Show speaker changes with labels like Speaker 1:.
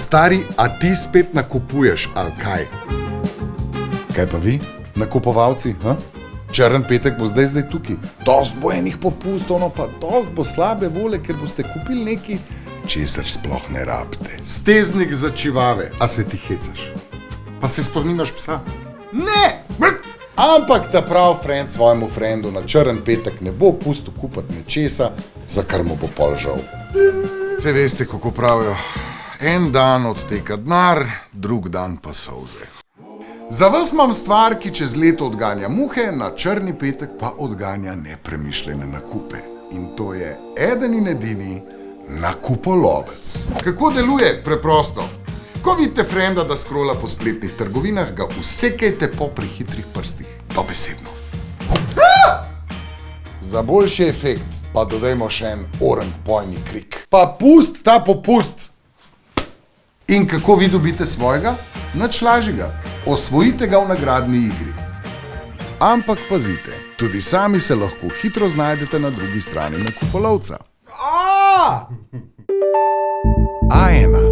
Speaker 1: Stari, a ti spet nakupuješ, ali kaj? Kaj pa vi, nakupovalci? Ha? Črn petek bo zdaj tukaj. Dost bo enih popustov, no pa dost bo slabe vole, ker boste kupili neki, česar sploh ne rabite. Steznik za čivave, a se ti hecaš? Pa se sploh nimaš psa? Ne! Ampak ta prav friend svojemu frendu na črn petek ne bo pustil kupati nečesa, za kar mu bo pol žal. Saj veste, kako pravijo, en dan odteka denar, drug dan pa solze. Za vas imam stvar, ki čez leto odganja muhe, na črni petek pa odganja nepremišljene nakupe. In to je eden in edini nakupolovec. Kako deluje? Preprosto. Ko vidite frenda, da skrola po spletnih trgovinah, ga usekajte po prehitrih prstih. Dobesedno. Za boljši efekt pa dodajmo še en oren bojni krik. Pa pust ta popust! In kako vi dobite svojega? Nič lažjega. Osvojite ga v nagradni igri. Ampak pazite, tudi sami se lahko hitro znajdete na drugi strani nakupolovca. A1.